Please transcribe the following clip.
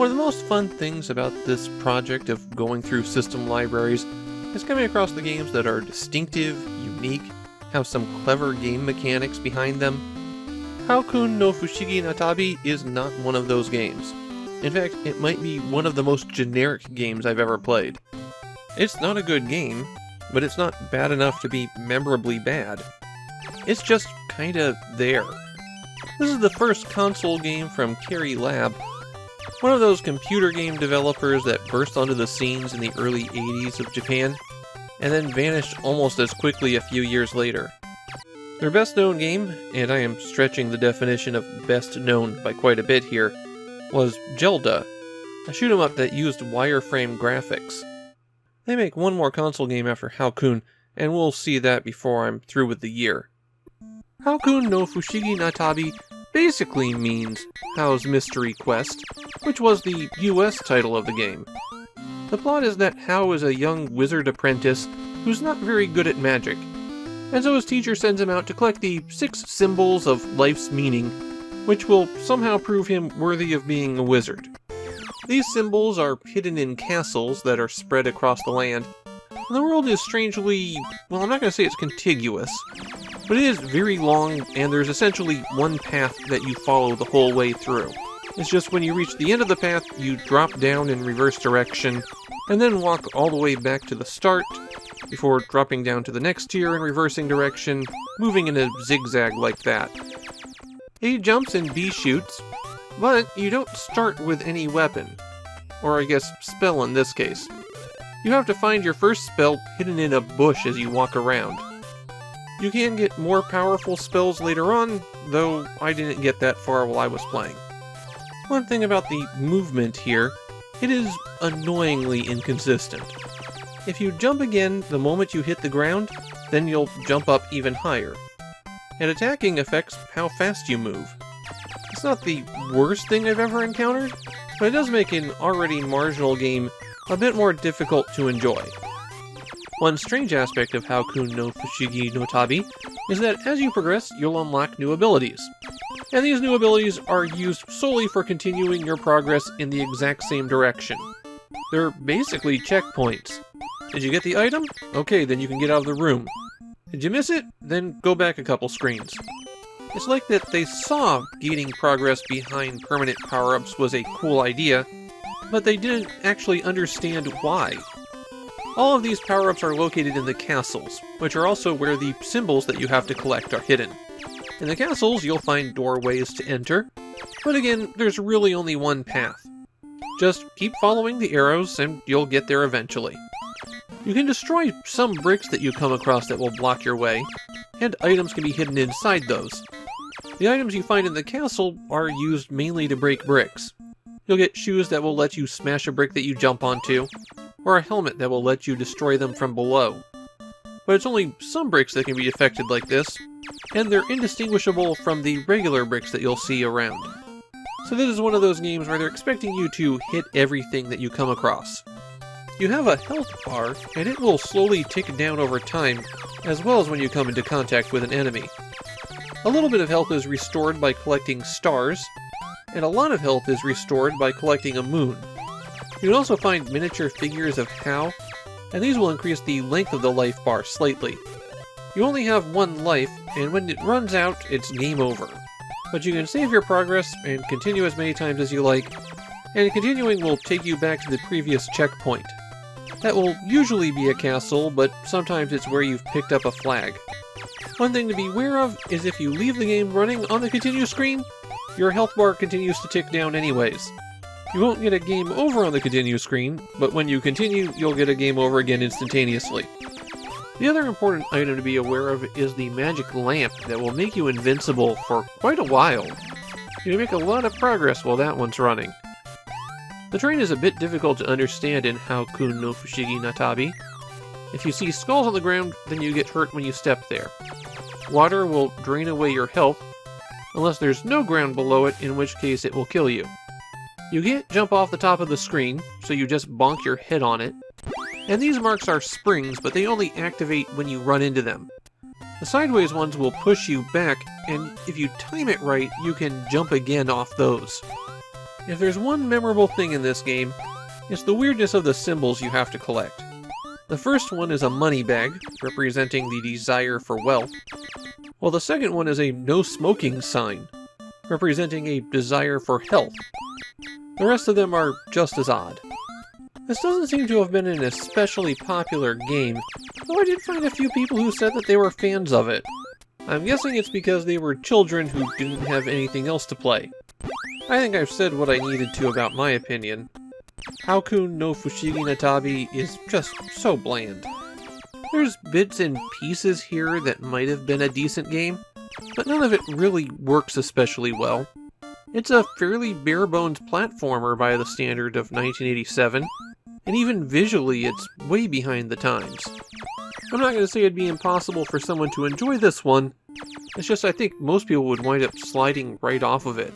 One of the most fun things about this project of going through system libraries is coming across the games that are distinctive, unique, have some clever game mechanics behind them. Hao-Kun no Fushigi na Tabi is not one of those games. In fact, it might be one of the most generic games I've ever played. It's not a good game, but it's not bad enough to be memorably bad. It's just kinda there. This is the first console game from Carry Lab, one of those computer game developers that burst onto the scenes in the early 80s of Japan, and then vanished almost as quickly a few years later. Their best known game, and I am stretching the definition of best known by quite a bit here, was Zelda, a shoot-'em-up that used wireframe graphics. They make one more console game after Hao-Kun, and we'll see that before I'm through with the year. Hao-Kun no Fushigi na Tabi basically means Hao's Mystery Quest, which was the US title of the game. The plot is that Hao is a young wizard apprentice who's not very good at magic, and so his teacher sends him out to collect the 6 symbols of life's meaning, which will somehow prove him worthy of being a wizard. These symbols are hidden in castles that are spread across the land, and the world is strangely, well, I'm not going to say it's contiguous, but it is very long, and there's essentially one path that you follow the whole way through. It's just when you reach the end of the path, you drop down in reverse direction, and then walk all the way back to the start, before dropping down to the next tier in reversing direction, moving in a zigzag like that. A jumps and B shoots, but you don't start with any weapon, or I guess spell in this case. You have to find your first spell hidden in a bush as you walk around. You can get more powerful spells later on, though I didn't get that far while I was playing. One thing about the movement here, it is annoyingly inconsistent. If you jump again the moment you hit the ground, then you'll jump up even higher. And attacking affects how fast you move. It's not the worst thing I've ever encountered, but it does make an already marginal game a bit more difficult to enjoy. One strange aspect of Hao-Kun no Fushigi no Tabi is that as you progress, you'll unlock new abilities. And these new abilities are used solely for continuing your progress in the exact same direction. They're basically checkpoints. Did you get the item? Okay, then you can get out of the room. Did you miss it? Then go back a couple screens. It's like that they saw gating progress behind permanent power-ups was a cool idea, but they didn't actually understand why. All of these power-ups are located in the castles, which are also where the symbols that you have to collect are hidden. In the castles, you'll find doorways to enter, but again, there's really only one path. Just keep following the arrows and you'll get there eventually. You can destroy some bricks that you come across that will block your way, and items can be hidden inside those. The items you find in the castle are used mainly to break bricks. You'll get shoes that will let you smash a brick that you jump onto, or a helmet that will let you destroy them from below. But it's only some bricks that can be affected like this, and they're indistinguishable from the regular bricks that you'll see around. So this is one of those games where they're expecting you to hit everything that you come across. You have a health bar, and it will slowly tick down over time, as well as when you come into contact with an enemy. A little bit of health is restored by collecting stars, and a lot of health is restored by collecting a moon. You can also find miniature figures of Hao, and these will increase the length of the life bar slightly. You only have one life, and when it runs out, it's game over. But you can save your progress and continue as many times as you like, and continuing will take you back to the previous checkpoint. That will usually be a castle, but sometimes it's where you've picked up a flag. One thing to be aware of is if you leave the game running on the continue screen, your health bar continues to tick down anyways. You won't get a game over on the continue screen, but when you continue, you'll get a game over again instantaneously. The other important item to be aware of is the magic lamp that will make you invincible for quite a while. You can make a lot of progress while that one's running. The terrain is a bit difficult to understand in Hao-Kun no Fushigi na Tabi. If you see skulls on the ground, then you get hurt when you step there. Water will drain away your health, unless there's no ground below it, in which case it will kill you. You can't jump off the top of the screen, so you just bonk your head on it. And these marks are springs, but they only activate when you run into them. The sideways ones will push you back, and if you time it right, you can jump again off those. If there's one memorable thing in this game, it's the weirdness of the symbols you have to collect. The first one is a money bag, representing the desire for wealth, while the second one is a no smoking sign, representing a desire for health. The rest of them are just as odd. This doesn't seem to have been an especially popular game, though I did find a few people who said that they were fans of it. I'm guessing it's because they were children who didn't have anything else to play. I think I've said what I needed to about my opinion. Hao-Kun no Fushigi na Tabi is just so bland. There's bits and pieces here that might have been a decent game, but none of it really works especially well. It's a fairly bare-bones platformer by the standard of 1987, and even visually it's way behind the times. I'm not going to say it'd be impossible for someone to enjoy this one, it's just I think most people would wind up sliding right off of it.